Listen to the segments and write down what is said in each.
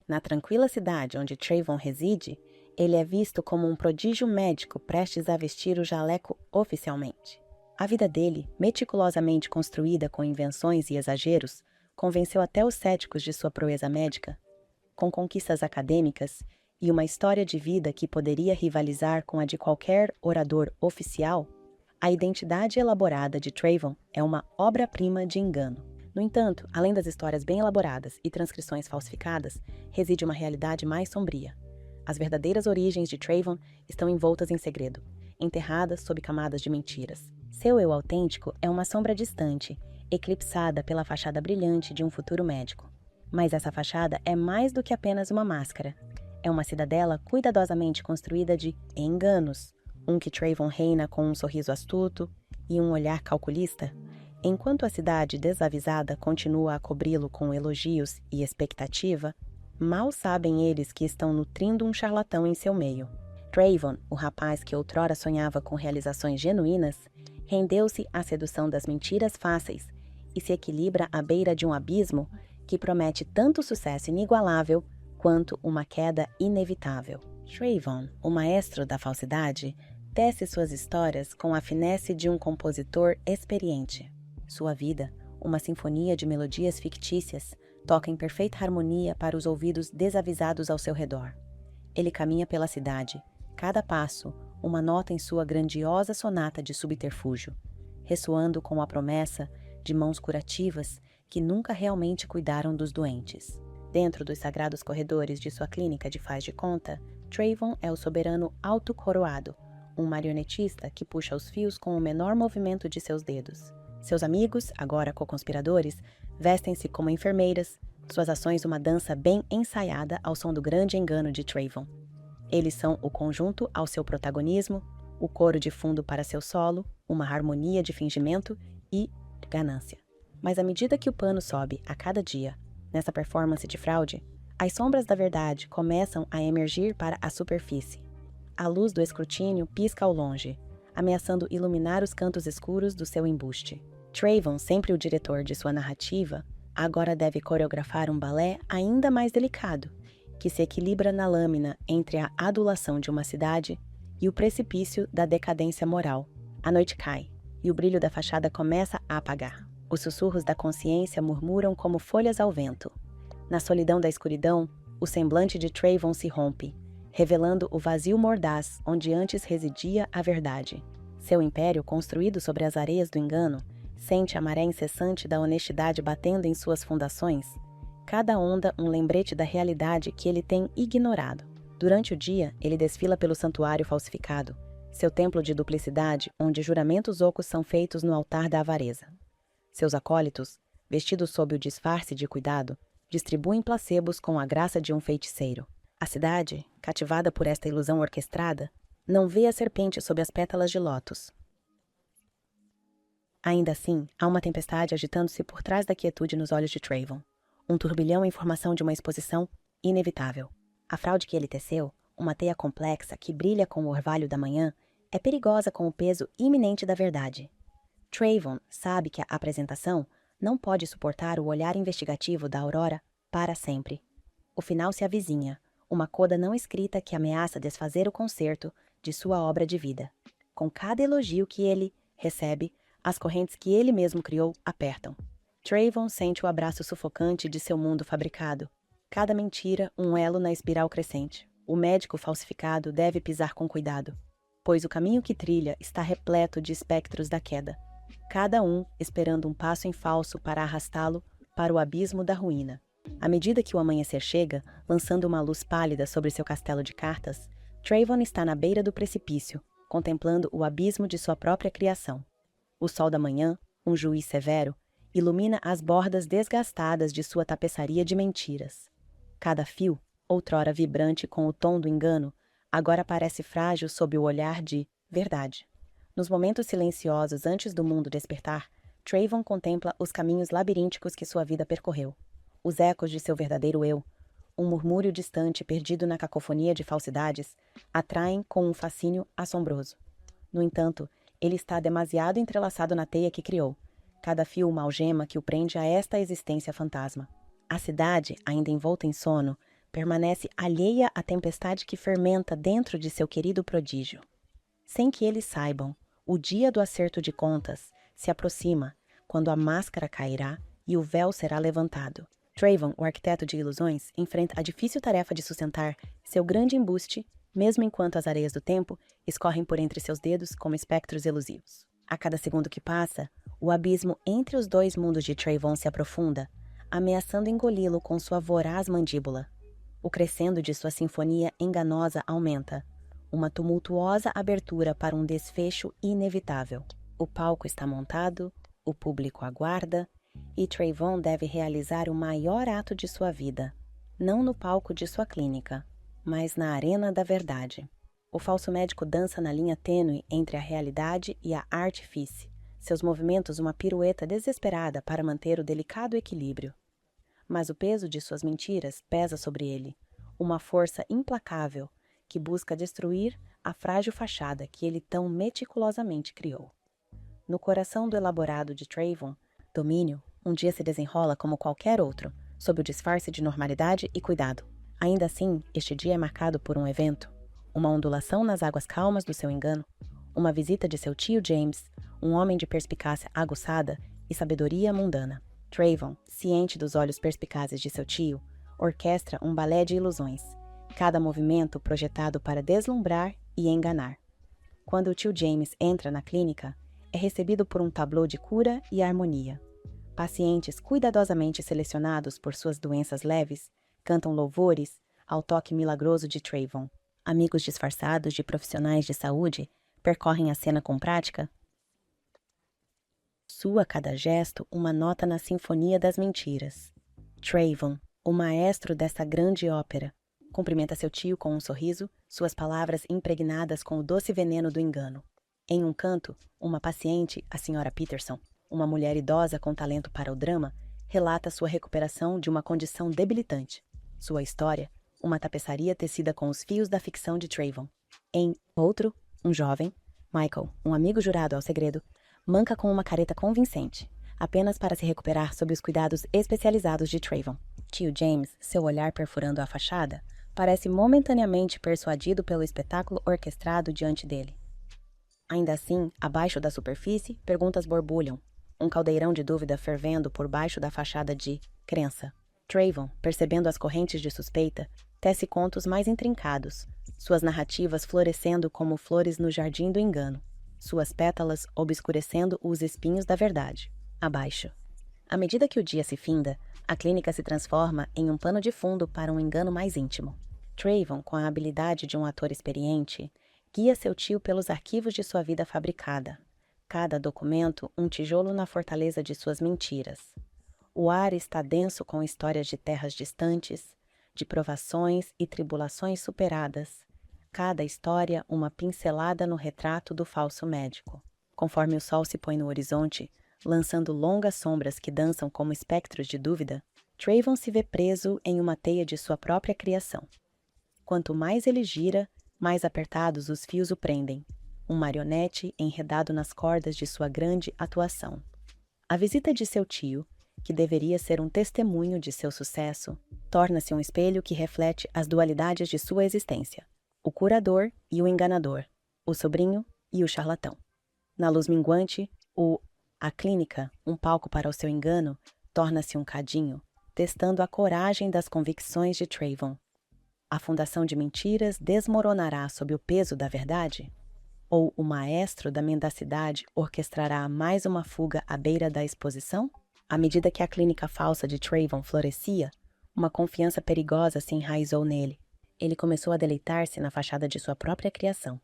Na tranquila cidade onde Trayvon reside, ele é visto como um prodígio médico prestes a vestir o jaleco oficialmente. A vida dele, meticulosamente construída com invenções e exageros, convenceu até os céticos de sua proeza médica. Com conquistas acadêmicas e uma história de vida que poderia rivalizar com a de qualquer orador oficial, a identidade elaborada de Trayvon é uma obra-prima de engano. No entanto, além das histórias bem elaboradas e transcrições falsificadas, reside uma realidade mais sombria. As verdadeiras origens de Trayvon estão envoltas em segredo, enterradas sob camadas de mentiras. Seu eu autêntico é uma sombra distante, eclipsada pela fachada brilhante de um futuro médico. Mas essa fachada é mais do que apenas uma máscara. É uma cidadela cuidadosamente construída de enganos, um que Trayvon reina com um sorriso astuto e um olhar calculista, enquanto a cidade desavisada continua a cobri-lo com elogios e expectativa. Mal sabem eles que estão nutrindo um charlatão em seu meio. Trayvon, o rapaz que outrora sonhava com realizações genuínas, rendeu-se à sedução das mentiras fáceis e se equilibra à beira de um abismo que promete tanto sucesso inigualável quanto uma queda inevitável. Trayvon, o maestro da falsidade, tece suas histórias com a finesse de um compositor experiente. Sua vida, uma sinfonia de melodias fictícias, toca em perfeita harmonia para os ouvidos desavisados ao seu redor. Ele caminha pela cidade, cada passo, uma nota em sua grandiosa sonata de subterfúgio, ressoando com a promessa de mãos curativas que nunca realmente cuidaram dos doentes. Dentro dos sagrados corredores de sua clínica de faz de conta, Trayvon é o soberano autocoroado, um marionetista que puxa os fios com o menor movimento de seus dedos. Seus amigos, agora co-conspiradores, vestem-se como enfermeiras, suas ações uma dança bem ensaiada ao som do grande engano de Trayvon. Eles são o conjunto ao seu protagonismo, o coro de fundo para seu solo, uma harmonia de fingimento e ganância. Mas à medida que o pano sobe a cada dia, nessa performance de fraude, as sombras da verdade começam a emergir para a superfície. A luz do escrutínio pisca ao longe, ameaçando iluminar os cantos escuros do seu embuste. Trayvon, sempre o diretor de sua narrativa, agora deve coreografar um balé ainda mais delicado, que se equilibra na lâmina entre a adulação de uma cidade e o precipício da decadência moral. A noite cai, e o brilho da fachada começa a apagar. Os sussurros da consciência murmuram como folhas ao vento. Na solidão da escuridão, o semblante de Trayvon se rompe, revelando o vazio mordaz onde antes residia a verdade. Seu império, construído sobre as areias do engano, sente a maré incessante da honestidade batendo em suas fundações, cada onda um lembrete da realidade que ele tem ignorado. Durante o dia, ele desfila pelo santuário falsificado, seu templo de duplicidade, onde juramentos ocos são feitos no altar da avareza. Seus acólitos, vestidos sob o disfarce de cuidado, distribuem placebos com a graça de um feiticeiro. A cidade, cativada por esta ilusão orquestrada, não vê a serpente sob as pétalas de lótus. Ainda assim, há uma tempestade agitando-se por trás da quietude nos olhos de Trayvon. Um turbilhão em formação de uma exposição inevitável. A fraude que ele teceu, uma teia complexa que brilha com o orvalho da manhã, é perigosa com o peso iminente da verdade. Trayvon sabe que a apresentação não pode suportar o olhar investigativo da Aurora para sempre. O final se avizinha, uma coda não escrita que ameaça desfazer o concerto de sua obra de vida. Com cada elogio que ele recebe, as correntes que ele mesmo criou apertam. Trayvon sente o abraço sufocante de seu mundo fabricado. Cada mentira, um elo na espiral crescente. O médico falsificado deve pisar com cuidado, pois o caminho que trilha está repleto de espectros da queda, cada um esperando um passo em falso para arrastá-lo para o abismo da ruína. À medida que o amanhecer chega, lançando uma luz pálida sobre seu castelo de cartas, Trayvon está na beira do precipício, contemplando o abismo de sua própria criação. O sol da manhã, um juiz severo, ilumina as bordas desgastadas de sua tapeçaria de mentiras. Cada fio, outrora vibrante com o tom do engano, agora parece frágil sob o olhar de verdade. Nos momentos silenciosos antes do mundo despertar, Trayvon contempla os caminhos labirínticos que sua vida percorreu. Os ecos de seu verdadeiro eu, um murmúrio distante perdido na cacofonia de falsidades, atraem com um fascínio assombroso. No entanto, ele está demasiado entrelaçado na teia que criou, cada fio uma algema que o prende a esta existência fantasma. A cidade, ainda envolta em sono, permanece alheia à tempestade que fermenta dentro de seu querido prodígio. Sem que eles saibam, o dia do acerto de contas se aproxima, quando a máscara cairá e o véu será levantado. Trayvon, o arquiteto de ilusões, enfrenta a difícil tarefa de sustentar seu grande embuste, mesmo enquanto as areias do tempo escorrem por entre seus dedos como espectros elusivos. A cada segundo que passa, o abismo entre os dois mundos de Trayvon se aprofunda, ameaçando engoli-lo com sua voraz mandíbula. O crescendo de sua sinfonia enganosa aumenta, uma tumultuosa abertura para um desfecho inevitável. O palco está montado, o público aguarda, e Trayvon deve realizar o maior ato de sua vida, não no palco de sua clínica, mas na arena da verdade. O falso médico dança na linha tênue entre a realidade e a artifície, seus movimentos uma pirueta desesperada para manter o delicado equilíbrio. Mas o peso de suas mentiras pesa sobre ele, uma força implacável que busca destruir a frágil fachada que ele tão meticulosamente criou. No coração do elaborado de Trayvon, domínio um dia se desenrola como qualquer outro, sob o disfarce de normalidade e cuidado. Ainda assim, este dia é marcado por um evento, uma ondulação nas águas calmas do seu engano, uma visita de seu tio James, um homem de perspicácia aguçada e sabedoria mundana. Trayvon, ciente dos olhos perspicazes de seu tio, orquestra um balé de ilusões, cada movimento projetado para deslumbrar e enganar. Quando o tio James entra na clínica, é recebido por um tableau de cura e harmonia. Pacientes cuidadosamente selecionados por suas doenças leves cantam louvores ao toque milagroso de Trayvon. Amigos disfarçados de profissionais de saúde percorrem a cena com prática. Sua cada gesto uma nota na sinfonia das mentiras. Trayvon, o maestro desta grande ópera, cumprimenta seu tio com um sorriso, suas palavras impregnadas com o doce veneno do engano. Em um canto, uma paciente, a Sra. Peterson, uma mulher idosa com talento para o drama, relata sua recuperação de uma condição debilitante. Sua história, uma tapeçaria tecida com os fios da ficção de Trayvon. Em outro, um jovem, Michael, um amigo jurado ao segredo, manca com uma careta convincente, apenas para se recuperar sob os cuidados especializados de Trayvon. Tio James, seu olhar perfurando a fachada, parece momentaneamente persuadido pelo espetáculo orquestrado diante dele. Ainda assim, abaixo da superfície, perguntas borbulham, um caldeirão de dúvida fervendo por baixo da fachada de crença. Trayvon, percebendo as correntes de suspeita, tece contos mais intrincados, suas narrativas florescendo como flores no jardim do engano, suas pétalas obscurecendo os espinhos da verdade. Abaixo. À medida que o dia se finda, a clínica se transforma em um pano de fundo para um engano mais íntimo. Trayvon, com a habilidade de um ator experiente, guia seu tio pelos arquivos de sua vida fabricada. Cada documento, um tijolo na fortaleza de suas mentiras. O ar está denso com histórias de terras distantes, de provações e tribulações superadas. Cada história, uma pincelada no retrato do falso médico. Conforme o sol se põe no horizonte, lançando longas sombras que dançam como espectros de dúvida, Trayvon se vê preso em uma teia de sua própria criação. Quanto mais ele gira, mais apertados os fios o prendem, um marionete enredado nas cordas de sua grande atuação. A visita de seu tio, que deveria ser um testemunho de seu sucesso, torna-se um espelho que reflete as dualidades de sua existência, o curador e o enganador, o sobrinho e o charlatão. Na luz minguante, a clínica, um palco para o seu engano, torna-se um cadinho, testando a coragem das convicções de Trayvon. A fundação de mentiras desmoronará sob o peso da verdade? Ou o maestro da mendacidade orquestrará mais uma fuga à beira da exposição? À medida que a clínica falsa de Trayvon florescia, uma confiança perigosa se enraizou nele. Ele começou a deleitar-se na fachada de sua própria criação.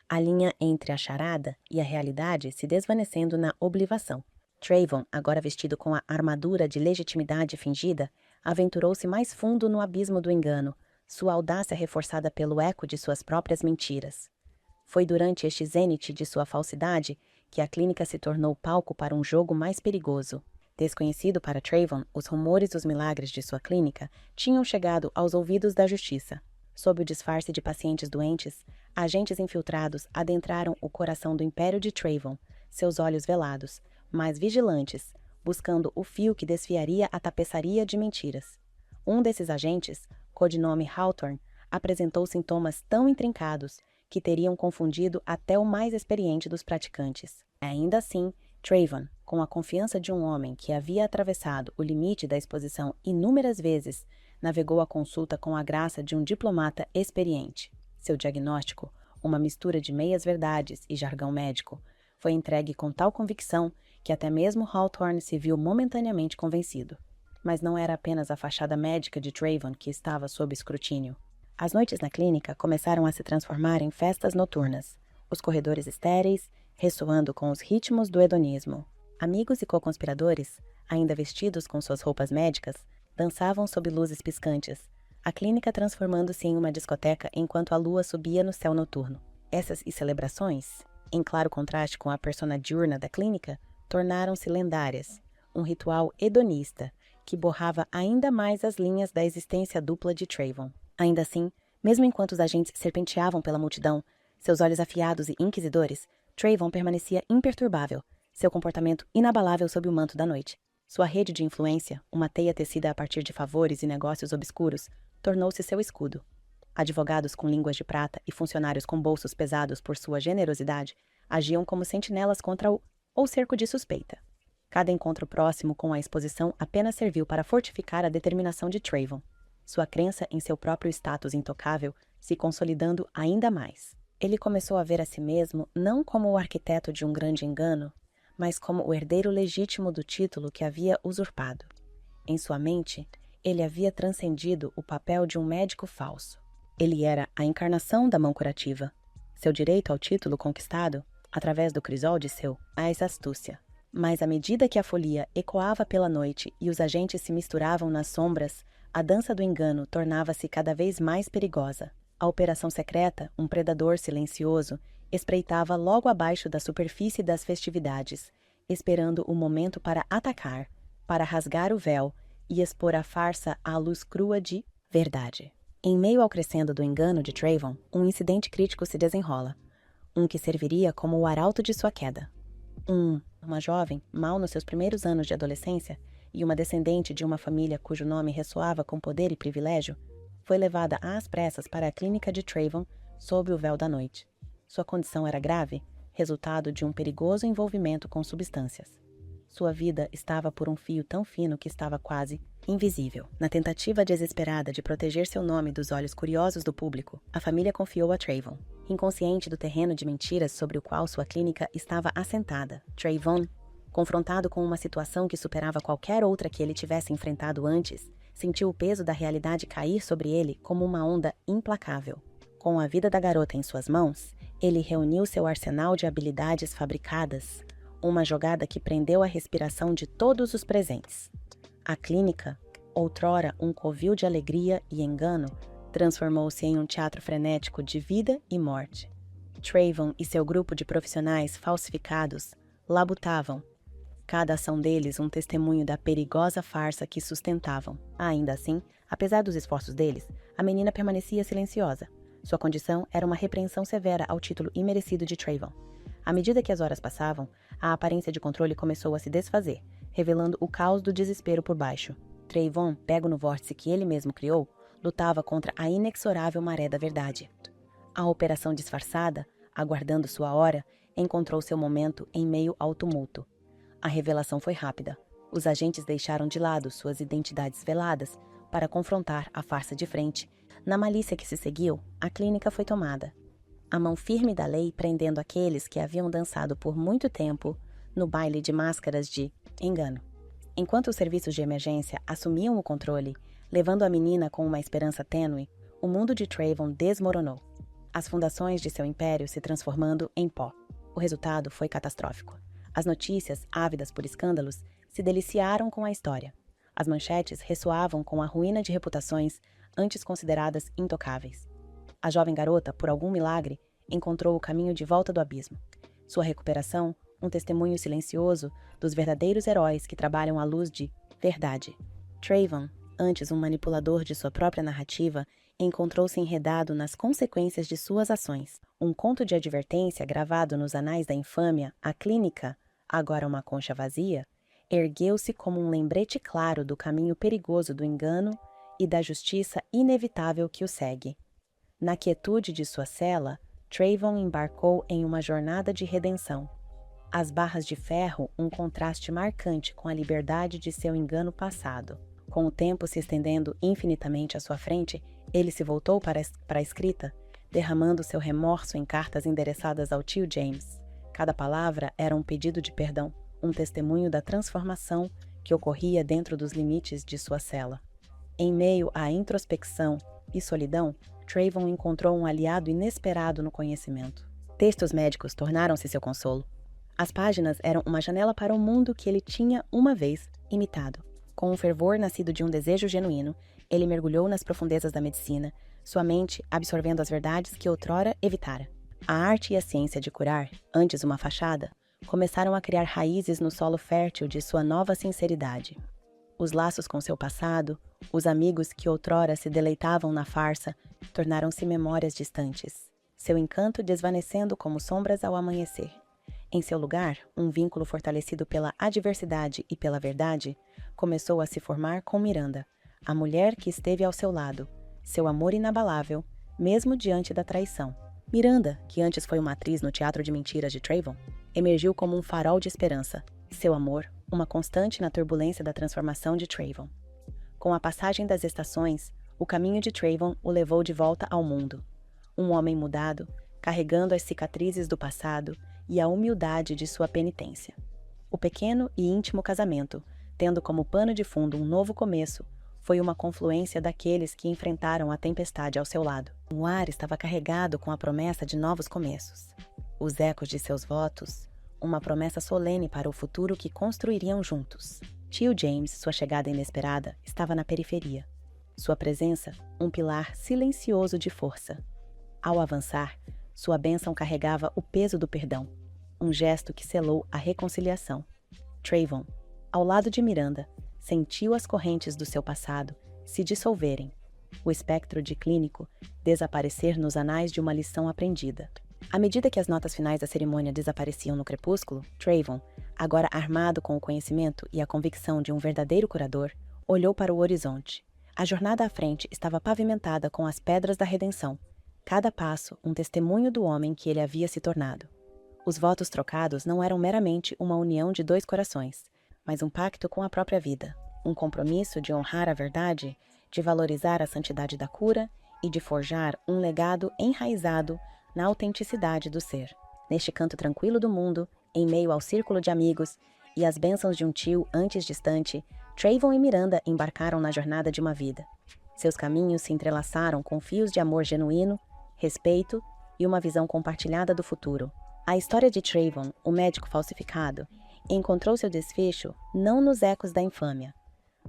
A linha entre a charada e a realidade se desvanecendo na oblivação. Trayvon, agora vestido com a armadura de legitimidade fingida, aventurou-se mais fundo no abismo do engano, sua audácia reforçada pelo eco de suas próprias mentiras. Foi durante este zênite de sua falsidade que a clínica se tornou palco para um jogo mais perigoso. Desconhecido para Trayvon, os rumores dos milagres de sua clínica tinham chegado aos ouvidos da justiça. Sob o disfarce de pacientes doentes, agentes infiltrados adentraram o coração do império de Trayvon, seus olhos velados, mas vigilantes, buscando o fio que desfiaria a tapeçaria de mentiras. Um desses agentes, codinome Hawthorne, apresentou sintomas tão intrincados que teriam confundido até o mais experiente dos praticantes. Ainda assim, Trayvon, com a confiança de um homem que havia atravessado o limite da exposição inúmeras vezes, navegou a consulta com a graça de um diplomata experiente. Seu diagnóstico, uma mistura de meias-verdades e jargão médico, foi entregue com tal convicção que até mesmo Hawthorne se viu momentaneamente convencido. Mas não era apenas a fachada médica de Trayvon que estava sob escrutínio. As noites na clínica começaram a se transformar em festas noturnas, os corredores estéreis ressoando com os ritmos do hedonismo. Amigos e co-conspiradores, ainda vestidos com suas roupas médicas, dançavam sob luzes piscantes, a clínica transformando-se em uma discoteca enquanto a lua subia no céu noturno. Essas celebrações, em claro contraste com a persona diurna da clínica, tornaram-se lendárias, um ritual hedonista que borrava ainda mais as linhas da existência dupla de Trayvon. Ainda assim, mesmo enquanto os agentes serpenteavam pela multidão, seus olhos afiados e inquisidores, Trayvon permanecia imperturbável, seu comportamento inabalável sob o manto da noite. Sua rede de influência, uma teia tecida a partir de favores e negócios obscuros, tornou-se seu escudo. Advogados com línguas de prata e funcionários com bolsos pesados por sua generosidade agiam como sentinelas contra o cerco de suspeita. Cada encontro próximo com a exposição apenas serviu para fortificar a determinação de Trayvon, sua crença em seu próprio status intocável se consolidando ainda mais. Ele começou a ver a si mesmo não como o arquiteto de um grande engano, mas como o herdeiro legítimo do título que havia usurpado. Em sua mente, ele havia transcendido o papel de um médico falso. Ele era a encarnação da mão curativa. Seu direito ao título conquistado, através do crisol de seu mais astúcia. Mas à medida que a folia ecoava pela noite e os agentes se misturavam nas sombras, a dança do engano tornava-se cada vez mais perigosa. A operação secreta, um predador silencioso, espreitava logo abaixo da superfície das festividades, esperando o momento para atacar, para rasgar o véu e expor a farsa à luz crua de verdade. Em meio ao crescendo do engano de Trayvon, um incidente crítico se desenrola, um que serviria como o arauto de sua queda. Uma jovem, mal nos seus primeiros anos de adolescência, e uma descendente de uma família cujo nome ressoava com poder e privilégio, foi levada às pressas para a clínica de Trayvon sob o véu da noite. Sua condição era grave, resultado de um perigoso envolvimento com substâncias. Sua vida estava por um fio tão fino que estava quase invisível. Na tentativa desesperada de proteger seu nome dos olhos curiosos do público, a família confiou a Trayvon. Inconsciente do terreno de mentiras sobre o qual sua clínica estava assentada, Trayvon, confrontado com uma situação que superava qualquer outra que ele tivesse enfrentado antes, sentiu o peso da realidade cair sobre ele como uma onda implacável. Com a vida da garota em suas mãos, ele reuniu seu arsenal de habilidades fabricadas, uma jogada que prendeu a respiração de todos os presentes. A clínica, outrora um covil de alegria e engano, transformou-se em um teatro frenético de vida e morte. Trayvon e seu grupo de profissionais falsificados labutavam, cada ação deles um testemunho da perigosa farsa que sustentavam. Ainda assim, apesar dos esforços deles, a menina permanecia silenciosa. Sua condição era uma repreensão severa ao título imerecido de Trayvon. À medida que as horas passavam, a aparência de controle começou a se desfazer, revelando o caos do desespero por baixo. Trayvon, pego no vórtice que ele mesmo criou, lutava contra a inexorável maré da verdade. A operação disfarçada, aguardando sua hora, encontrou seu momento em meio ao tumulto. A revelação foi rápida. Os agentes deixaram de lado suas identidades veladas para confrontar a farsa de frente. Na malícia que se seguiu, a clínica foi tomada. A mão firme da lei prendendo aqueles que haviam dançado por muito tempo no baile de máscaras de engano. Enquanto os serviços de emergência assumiam o controle, levando a menina com uma esperança tênue, o mundo de Trayvon desmoronou. As fundações de seu império se transformando em pó. O resultado foi catastrófico. As notícias, ávidas por escândalos, se deliciaram com a história. As manchetes ressoavam com a ruína de reputações antes consideradas intocáveis. A jovem garota, por algum milagre, encontrou o caminho de volta do abismo. Sua recuperação, um testemunho silencioso dos verdadeiros heróis que trabalham à luz de verdade. Trayvon, antes um manipulador de sua própria narrativa, encontrou-se enredado nas consequências de suas ações. Um conto de advertência gravado nos anais da infâmia, a clínica, agora uma concha vazia, ergueu-se como um lembrete claro do caminho perigoso do engano e da justiça inevitável que o segue. Na quietude de sua cela, Trayvon embarcou em uma jornada de redenção. As barras de ferro, um contraste marcante com a liberdade de seu engano passado. Com o tempo se estendendo infinitamente à sua frente, ele se voltou para a escrita, derramando seu remorso em cartas endereçadas ao tio James. Cada palavra era um pedido de perdão, um testemunho da transformação que ocorria dentro dos limites de sua cela. Em meio à introspecção e solidão, Trayvon encontrou um aliado inesperado no conhecimento. Textos médicos tornaram-se seu consolo. As páginas eram uma janela para o mundo que ele tinha uma vez imitado. Com um fervor nascido de um desejo genuíno, ele mergulhou nas profundezas da medicina, sua mente absorvendo as verdades que outrora evitara. A arte e a ciência de curar, antes uma fachada, começaram a criar raízes no solo fértil de sua nova sinceridade. Os laços com seu passado, os amigos que outrora se deleitavam na farsa, tornaram-se memórias distantes, seu encanto desvanecendo como sombras ao amanhecer. Em seu lugar, um vínculo fortalecido pela adversidade e pela verdade começou a se formar com Miranda, a mulher que esteve ao seu lado, seu amor inabalável, mesmo diante da traição. Miranda, que antes foi uma atriz no teatro de mentiras de Trayvon, emergiu como um farol de esperança, seu amor, uma constante na turbulência da transformação de Trayvon. Com a passagem das estações, o caminho de Trayvon o levou de volta ao mundo. Um homem mudado, carregando as cicatrizes do passado e a humildade de sua penitência. O pequeno e íntimo casamento, tendo como pano de fundo um novo começo, foi uma confluência daqueles que enfrentaram a tempestade ao seu lado. O ar estava carregado com a promessa de novos começos. Os ecos de seus votos, uma promessa solene para o futuro que construiriam juntos. Tio James, sua chegada inesperada, estava na periferia. Sua presença, um pilar silencioso de força. Ao avançar, sua bênção carregava o peso do perdão, um gesto que selou a reconciliação. Trayvon, ao lado de Miranda, sentiu as correntes do seu passado se dissolverem, o espectro de clínico desaparecer nos anais de uma lição aprendida. À medida que as notas finais da cerimônia desapareciam no crepúsculo, Trayvon, agora armado com o conhecimento e a convicção de um verdadeiro curador, olhou para o horizonte. A jornada à frente estava pavimentada com as pedras da redenção, cada passo um testemunho do homem que ele havia se tornado. Os votos trocados não eram meramente uma união de dois corações, mas um pacto com a própria vida, um compromisso de honrar a verdade, de valorizar a santidade da cura e de forjar um legado enraizado na autenticidade do ser. Neste canto tranquilo do mundo, em meio ao círculo de amigos e às bênçãos de um tio antes distante, Trayvon e Miranda embarcaram na jornada de uma vida. Seus caminhos se entrelaçaram com fios de amor genuíno, respeito e uma visão compartilhada do futuro. A história de Trayvon, o médico falsificado, encontrou seu desfecho não nos ecos da infâmia,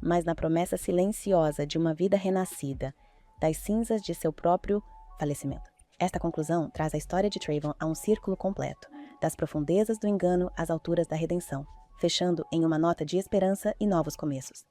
mas na promessa silenciosa de uma vida renascida, das cinzas de seu próprio falecimento. Esta conclusão traz a história de Trayvon a um círculo completo, das profundezas do engano às alturas da redenção, fechando em uma nota de esperança e novos começos.